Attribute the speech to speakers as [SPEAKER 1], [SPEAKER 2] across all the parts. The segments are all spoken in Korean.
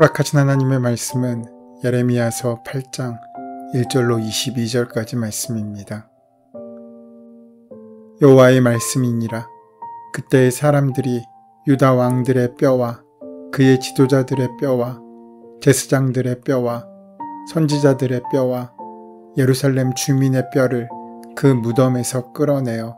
[SPEAKER 1] 허락하신 하나님의 말씀은 예레미야서 8장 1절로 22절까지 말씀입니다. 여호와의 말씀이니라. 그때의 사람들이 유다 왕들의 뼈와 그의 지도자들의 뼈와 제사장들의 뼈와 선지자들의 뼈와 예루살렘 주민의 뼈를 그 무덤에서 끌어내어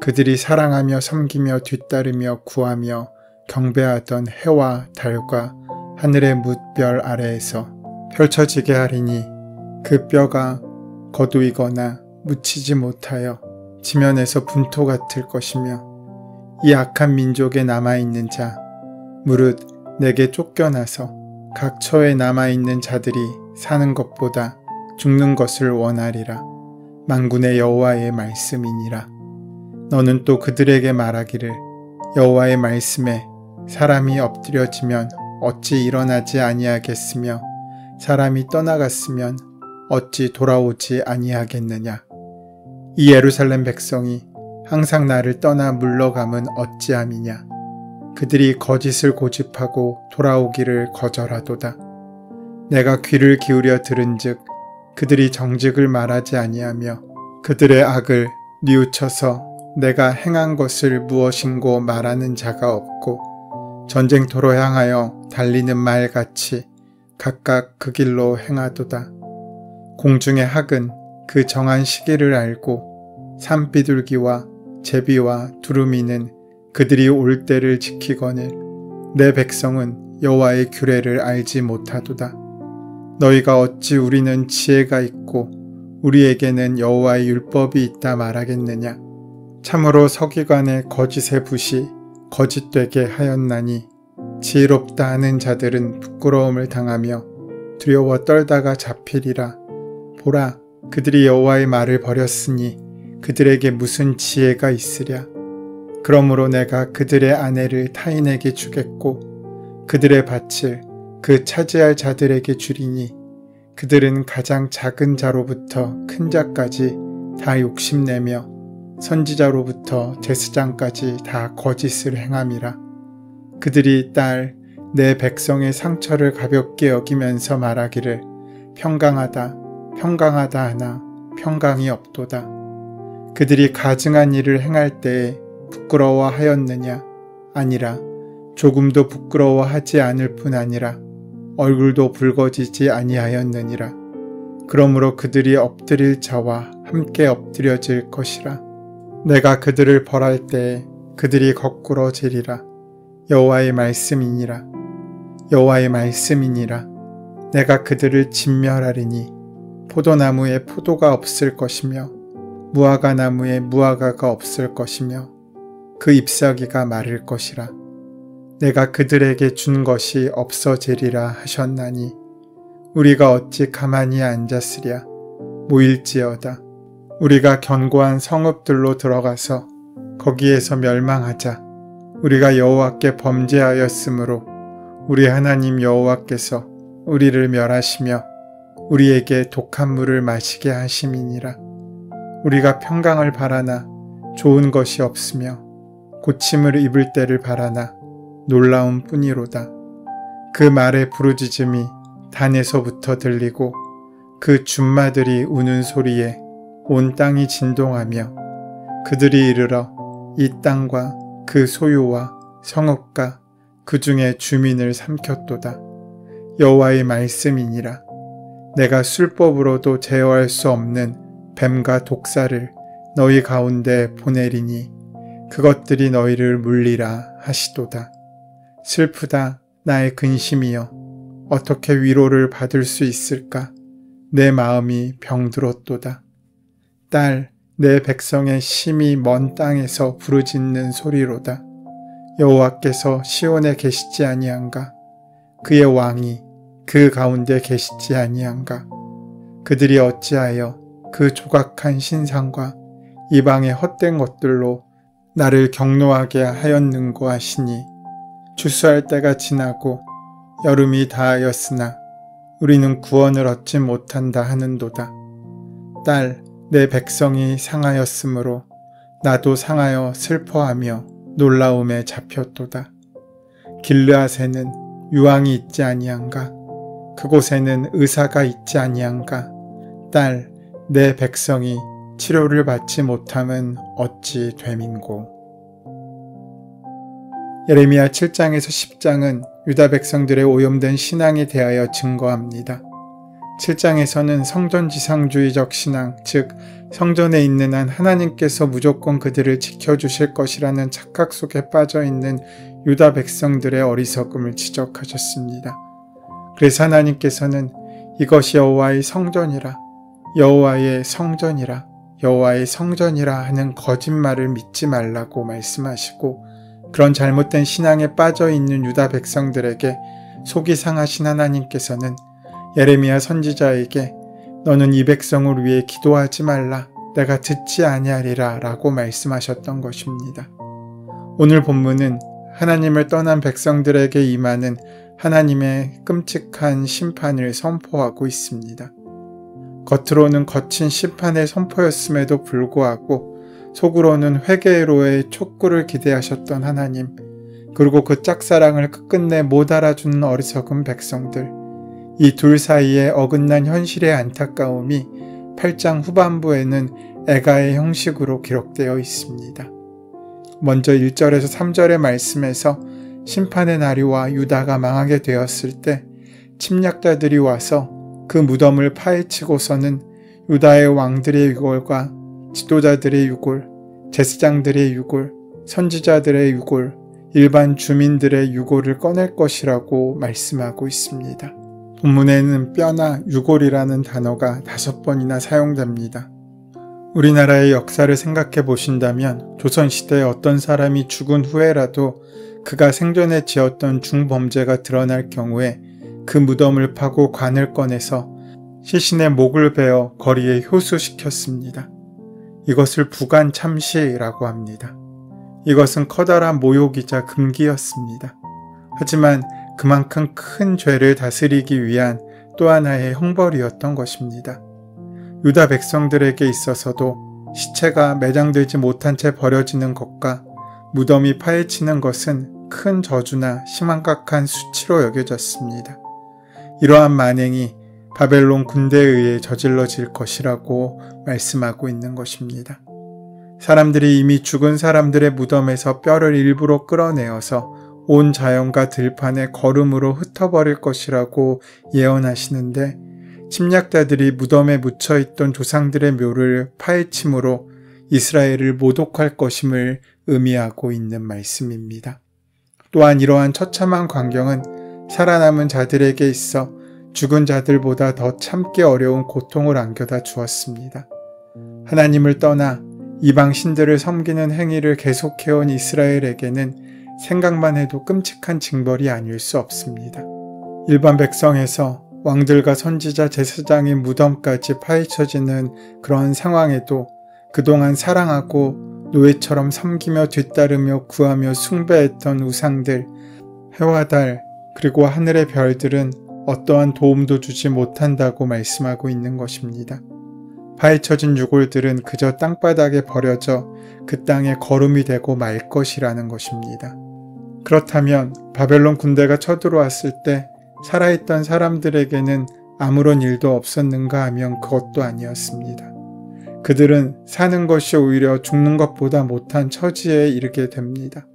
[SPEAKER 1] 그들이 사랑하며 섬기며 뒤따르며 구하며 경배하던 해와 달과 하늘의 뭇별 아래에서 펼쳐지게 하리니 그 뼈가 거두이거나 묻히지 못하여 지면에서 분토 같을 것이며 이 악한 민족에 남아있는 자 무릇 내게 쫓겨나서 각 처에 남아있는 자들이 사는 것보다 죽는 것을 원하리라. 만군의 여호와의 말씀이니라. 너는 또 그들에게 말하기를 여호와의 말씀에 사람이 엎드려지면 어찌 일어나지 아니하겠으며 사람이 떠나갔으면 어찌 돌아오지 아니하겠느냐. 이 예루살렘 백성이 항상 나를 떠나 물러감은 어찌함이냐. 그들이 거짓을 고집하고 돌아오기를 거절하도다. 내가 귀를 기울여 들은즉 그들이 정직을 말하지 아니하며 그들의 악을 뉘우쳐서 내가 행한 것을 무엇인고 말하는 자가 없고 전쟁터로 향하여 달리는 말같이 각각 그 길로 행하도다. 공중의 학은 그 정한 시기를 알고 산비둘기와 제비와 두루미는 그들이 올 때를 지키거늘 내 백성은 여호와의 규례를 알지 못하도다. 너희가 어찌 우리는 지혜가 있고 우리에게는 여호와의 율법이 있다 말하겠느냐. 참으로 서기관의 거짓의 붓이 거짓되게 하였나니 지혜롭다 하는 자들은 부끄러움을 당하며 두려워 떨다가 잡히리라. 보라, 그들이 여호와의 말을 버렸으니 그들에게 무슨 지혜가 있으랴. 그러므로 내가 그들의 아내를 타인에게 주겠고 그들의 밭을 그 차지할 자들에게 주리니 그들은 가장 작은 자로부터 큰 자까지 다 욕심내며 선지자로부터 제사장까지 다 거짓을 행함이라. 그들이 딸 내 백성의 상처를 가볍게 여기면서 말하기를 평강하다 평강하다 하나 평강이 없도다. 그들이 가증한 일을 행할 때에 부끄러워하였느냐? 아니라 조금도 부끄러워하지 않을 뿐 아니라 얼굴도 붉어지지 아니하였느니라. 그러므로 그들이 엎드릴 자와 함께 엎드려질 것이라. 내가 그들을 벌할 때에 그들이 거꾸러지리라. 여호와의 말씀이니라. 여호와의 말씀이니라. 내가 그들을 진멸하리니 포도나무에 포도가 없을 것이며 무화과 나무에 무화과가 없을 것이며 그 잎사귀가 마를 것이라. 내가 그들에게 준 것이 없어지리라 하셨나니 우리가 어찌 가만히 앉았으랴. 모일지어다. 우리가 견고한 성읍들로 들어가서 거기에서 멸망하자. 우리가 여호와께 범죄하였으므로 우리 하나님 여호와께서 우리를 멸하시며 우리에게 독한 물을 마시게 하심이니라. 우리가 평강을 바라나 좋은 것이 없으며 고침을 입을 때를 바라나 놀라움 뿐이로다. 그 말의 부르짖음이 단에서부터 들리고 그 줌마들이 우는 소리에 온 땅이 진동하며 그들이 이르러 이 땅과 그 소유와 성읍과 그 중에 주민을 삼켰도다. 여호와의 말씀이니라. 내가 술법으로도 제어할 수 없는 뱀과 독사를 너희 가운데 보내리니 그것들이 너희를 물리라 하시도다. 슬프다 나의 근심이여. 어떻게 위로를 받을 수 있을까? 내 마음이 병들었도다. 딸, 내 백성의 심히 먼 땅에서 부르짖는 소리로다. 여호와께서 시온에 계시지 아니한가? 그의 왕이 그 가운데 계시지 아니한가? 그들이 어찌하여 그 조각한 신상과 이방의 헛된 것들로 나를 경노하게 하였는고 하시니 추수할 때가 지나고 여름이 다하였으나 우리는 구원을 얻지 못한다 하는도다. 딸, 내 백성이 상하였으므로 나도 상하여 슬퍼하며 놀라움에 잡혔도다. 길르앗에는 유황이 있지 아니한가? 그곳에는 의사가 있지 아니한가? 딸, 내 백성이 치료를 받지 못함은 어찌 됨인고. 예레미야 7장에서 10장은 유다 백성들의 오염된 신앙에 대하여 증거합니다. 7장에서는 성전지상주의적 신앙, 즉 성전에 있는 한 하나님께서 무조건 그들을 지켜주실 것이라는 착각 속에 빠져있는 유다 백성들의 어리석음을 지적하셨습니다. 그래서 하나님께서는 이것이 여호와의 성전이라, 여호와의 성전이라, 여호와의 성전이라 하는 거짓말을 믿지 말라고 말씀하시고, 그런 잘못된 신앙에 빠져있는 유다 백성들에게 속이 상하신 하나님께서는 예레미야 선지자에게 너는 이 백성을 위해 기도하지 말라, 내가 듣지 아니하리라 라고 말씀하셨던 것입니다. 오늘 본문은 하나님을 떠난 백성들에게 임하는 하나님의 끔찍한 심판을 선포하고 있습니다. 겉으로는 거친 심판의 선포였음에도 불구하고 속으로는 회개로의 촉구를 기대하셨던 하나님, 그리고 그 짝사랑을 끝끝내 못 알아주는 어리석은 백성들, 이 둘 사이에 어긋난 현실의 안타까움이 8장 후반부에는 애가의 형식으로 기록되어 있습니다. 먼저 1절에서 3절의 말씀에서 심판의 날이 와 유다가 망하게 되었을 때 침략자들이 와서 그 무덤을 파헤치고서는 유다의 왕들의 유골과 지도자들의 유골, 제사장들의 유골, 선지자들의 유골, 일반 주민들의 유골을 꺼낼 것이라고 말씀하고 있습니다. 본문에는 뼈나 유골이라는 단어가 5번이나 사용됩니다. 우리나라의 역사를 생각해 보신다면 조선시대에 어떤 사람이 죽은 후에라도 그가 생전에 지었던 중범죄가 드러날 경우에 그 무덤을 파고 관을 꺼내서 시신의 목을 베어 거리에 효수시켰습니다. 이것을 부관참시라고 합니다. 이것은 커다란 모욕이자 금기였습니다. 하지만 그만큼 큰 죄를 다스리기 위한 또 하나의 형벌이었던 것입니다. 유다 백성들에게 있어서도 시체가 매장되지 못한 채 버려지는 것과 무덤이 파헤치는 것은 큰 저주나 심각한 수치로 여겨졌습니다. 이러한 만행이 바벨론 군대에 의해 저질러질 것이라고 말씀하고 있는 것입니다. 사람들이 이미 죽은 사람들의 무덤에서 뼈를 일부러 끌어내어서 온 자연과 들판에 거름으로 흩어버릴 것이라고 예언하시는데, 침략자들이 무덤에 묻혀있던 조상들의 묘를 파헤침으로 이스라엘을 모독할 것임을 의미하고 있는 말씀입니다. 또한 이러한 처참한 광경은 살아남은 자들에게 있어 죽은 자들보다 더 참기 어려운 고통을 안겨다 주었습니다. 하나님을 떠나 이방 신들을 섬기는 행위를 계속해온 이스라엘에게는 생각만 해도 끔찍한 징벌이 아닐 수 없습니다. 일반 백성에서 왕들과 선지자 제사장의 무덤까지 파헤쳐지는 그런 상황에도 그동안 사랑하고 노예처럼 섬기며 뒤따르며 구하며 숭배했던 우상들, 해와 달, 그리고 하늘의 별들은 어떠한 도움도 주지 못한다고 말씀하고 있는 것입니다. 파헤쳐진 유골들은 그저 땅바닥에 버려져 그 땅에 거름이 되고 말 것이라는 것입니다. 그렇다면 바벨론 군대가 쳐들어왔을 때 살아있던 사람들에게는 아무런 일도 없었는가 하면 그것도 아니었습니다. 그들은 사는 것이 오히려 죽는 것보다 못한 처지에 이르게 됩니다.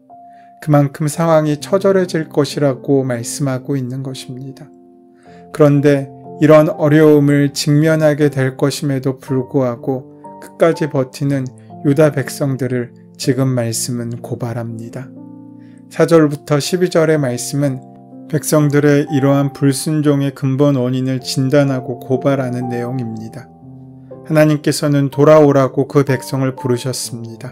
[SPEAKER 1] 그만큼 상황이 처절해질 것이라고 말씀하고 있는 것입니다. 그런데 이런 어려움을 직면하게 될 것임에도 불구하고 끝까지 버티는 유다 백성들을 지금 말씀은 고발합니다. 4절부터 12절의 말씀은 백성들의 이러한 불순종의 근본 원인을 진단하고 고발하는 내용입니다. 하나님께서는 돌아오라고 그 백성을 부르셨습니다.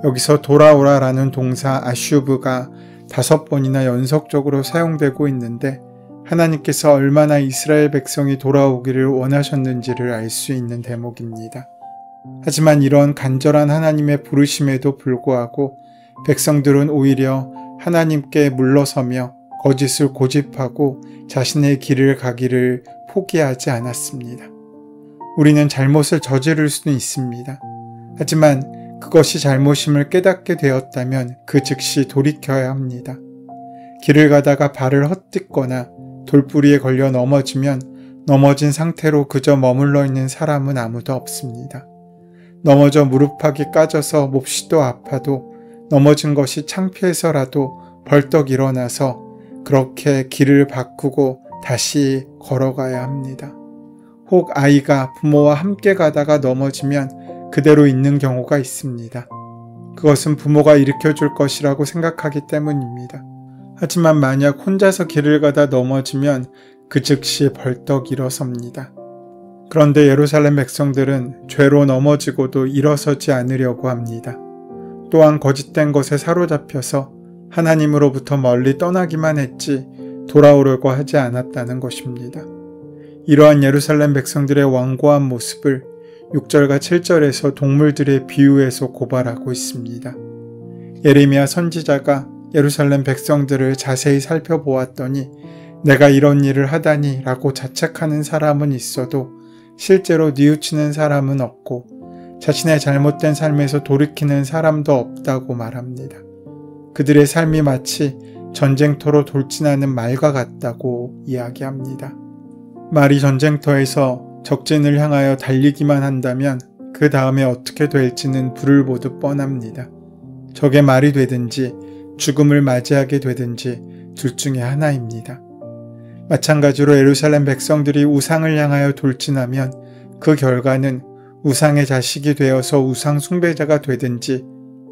[SPEAKER 1] 여기서 돌아오라라는 동사 아슈브가 5번이나 연속적으로 사용되고 있는데, 하나님께서 얼마나 이스라엘 백성이 돌아오기를 원하셨는지를 알 수 있는 대목입니다. 하지만 이런 간절한 하나님의 부르심에도 불구하고 백성들은 오히려 하나님께 물러서며 거짓을 고집하고 자신의 길을 가기를 포기하지 않았습니다. 우리는 잘못을 저지를 수는 있습니다. 하지만 그것이 잘못임을 깨닫게 되었다면 그 즉시 돌이켜야 합니다. 길을 가다가 발을 헛딛거나 돌부리에 걸려 넘어지면 넘어진 상태로 그저 머물러 있는 사람은 아무도 없습니다. 넘어져 무릎팍이 까져서 몹시도 아파도 넘어진 것이 창피해서라도 벌떡 일어나서 그렇게 길을 바꾸고 다시 걸어가야 합니다. 혹 아이가 부모와 함께 가다가 넘어지면 그대로 있는 경우가 있습니다. 그것은 부모가 일으켜줄 것이라고 생각하기 때문입니다. 하지만 만약 혼자서 길을 가다 넘어지면 그 즉시 벌떡 일어섭니다. 그런데 예루살렘 백성들은 죄로 넘어지고도 일어서지 않으려고 합니다. 또한 거짓된 것에 사로잡혀서 하나님으로부터 멀리 떠나기만 했지 돌아오려고 하지 않았다는 것입니다. 이러한 예루살렘 백성들의 완고한 모습을 6절과 7절에서 동물들의 비유에서 고발하고 있습니다. 예레미야 선지자가 예루살렘 백성들을 자세히 살펴보았더니 내가 이런 일을 하다니 라고 자책하는 사람은 있어도 실제로 뉘우치는 사람은 없고 자신의 잘못된 삶에서 돌이키는 사람도 없다고 말합니다. 그들의 삶이 마치 전쟁터로 돌진하는 말과 같다고 이야기합니다. 말이 전쟁터에서 적진을 향하여 달리기만 한다면 그 다음에 어떻게 될지는 불을 보듯 뻔합니다. 적의 말이 되든지 죽음을 맞이하게 되든지 둘 중에 하나입니다. 마찬가지로 예루살렘 백성들이 우상을 향하여 돌진하면 그 결과는 우상의 자식이 되어서 우상 숭배자가 되든지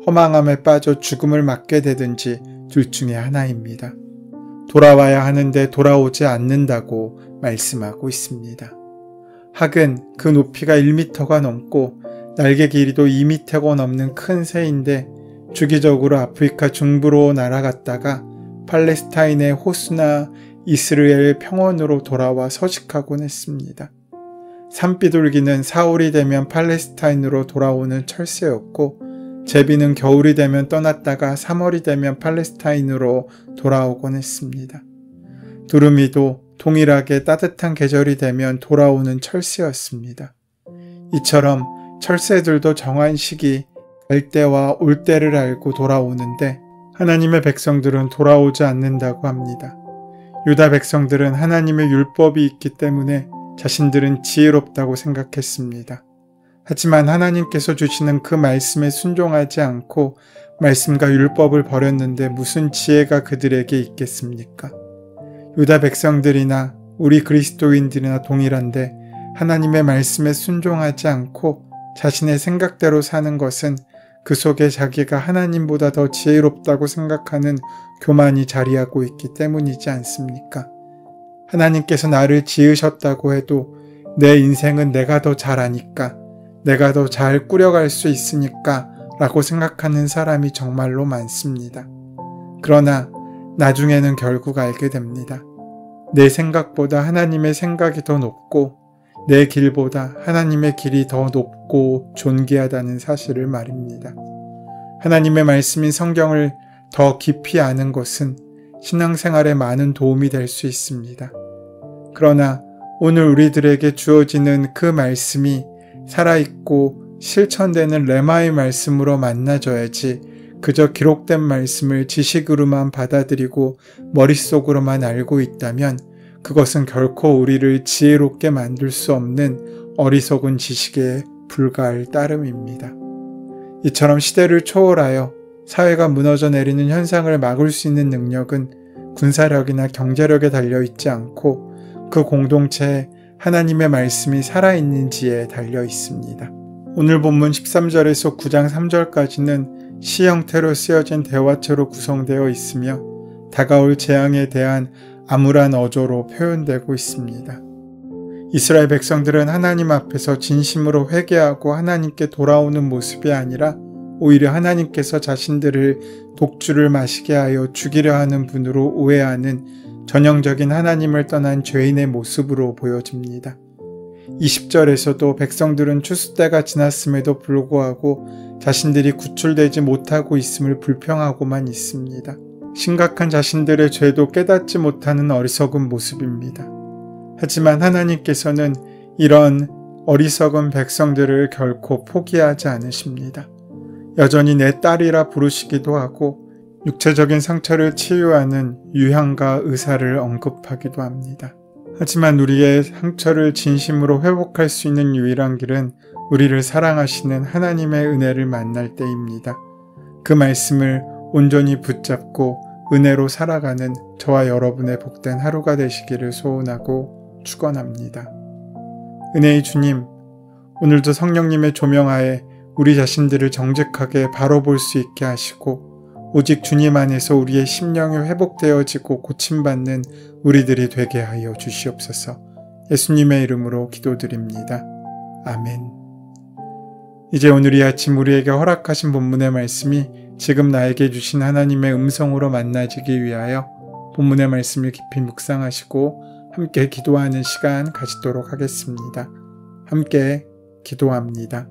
[SPEAKER 1] 허망함에 빠져 죽음을 맞게 되든지 둘 중에 하나입니다. 돌아와야 하는데 돌아오지 않는다고 말씀하고 있습니다. 학은 그 높이가 1m가 넘고 날개 길이도 2m가 넘는 큰 새인데 주기적으로 아프리카 중부로 날아갔다가 팔레스타인의 호수나 이스라엘 평원으로 돌아와 서식하곤 했습니다. 산비둘기는 사월이 되면 팔레스타인으로 돌아오는 철새였고 제비는 겨울이 되면 떠났다가 3월이 되면 팔레스타인으로 돌아오곤 했습니다. 두루미도 동일하게 따뜻한 계절이 되면 돌아오는 철새였습니다. 이처럼 철새들도 정한 시기, 갈 때와 올 때를 알고 돌아오는데 하나님의 백성들은 돌아오지 않는다고 합니다. 유다 백성들은 하나님의 율법이 있기 때문에 자신들은 지혜롭다고 생각했습니다. 하지만 하나님께서 주시는 그 말씀에 순종하지 않고 말씀과 율법을 버렸는데 무슨 지혜가 그들에게 있겠습니까? 유다 백성들이나 우리 그리스도인들이나 동일한데 하나님의 말씀에 순종하지 않고 자신의 생각대로 사는 것은 그 속에 자기가 하나님보다 더 지혜롭다고 생각하는 교만이 자리하고 있기 때문이지 않습니까? 하나님께서 나를 지으셨다고 해도 내 인생은 내가 더 잘 아니까, 내가 더 잘 꾸려갈 수 있으니까 라고 생각하는 사람이 정말로 많습니다. 그러나 나중에는 결국 알게 됩니다. 내 생각보다 하나님의 생각이 더 높고 내 길보다 하나님의 길이 더 높고 존귀하다는 사실을 말입니다. 하나님의 말씀인 성경을 더 깊이 아는 것은 신앙생활에 많은 도움이 될 수 있습니다. 그러나 오늘 우리들에게 주어지는 그 말씀이 살아있고 실천되는 레마의 말씀으로 만나져야지 그저 기록된 말씀을 지식으로만 받아들이고 머릿속으로만 알고 있다면 그것은 결코 우리를 지혜롭게 만들 수 없는 어리석은 지식에 불과할 따름입니다. 이처럼 시대를 초월하여 사회가 무너져 내리는 현상을 막을 수 있는 능력은 군사력이나 경제력에 달려있지 않고 그 공동체에 하나님의 말씀이 살아있는지에 달려 있습니다. 오늘 본문 13절에서 9장 3절까지는 시 형태로 쓰여진 대화체로 구성되어 있으며 다가올 재앙에 대한 암울한 어조로 표현되고 있습니다. 이스라엘 백성들은 하나님 앞에서 진심으로 회개하고 하나님께 돌아오는 모습이 아니라 오히려 하나님께서 자신들을 독주를 마시게 하여 죽이려 하는 분으로 오해하는 전형적인 하나님을 떠난 죄인의 모습으로 보여집니다. 20절에서도 백성들은 추수 때가 지났음에도 불구하고 자신들이 구출되지 못하고 있음을 불평하고만 있습니다. 심각한 자신들의 죄도 깨닫지 못하는 어리석은 모습입니다. 하지만 하나님께서는 이런 어리석은 백성들을 결코 포기하지 않으십니다. 여전히 내 딸이라 부르시기도 하고 육체적인 상처를 치유하는 유향과 의사를 언급하기도 합니다. 하지만 우리의 상처를 진심으로 회복할 수 있는 유일한 길은 우리를 사랑하시는 하나님의 은혜를 만날 때입니다. 그 말씀을 온전히 붙잡고 은혜로 살아가는 저와 여러분의 복된 하루가 되시기를 소원하고 축원합니다. 은혜의 주님, 오늘도 성령님의 조명하에 우리 자신들을 정직하게 바로 볼 수 있게 하시고 오직 주님 안에서 우리의 심령이 회복되어지고 고침받는 우리들이 되게 하여 주시옵소서. 예수님의 이름으로 기도드립니다. 아멘. 이제 오늘 이 아침 우리에게 허락하신 본문의 말씀이 지금 나에게 주신 하나님의 음성으로 만나지기 위하여 본문의 말씀을 깊이 묵상하시고 함께 기도하는 시간 가지도록 하겠습니다. 함께 기도합니다.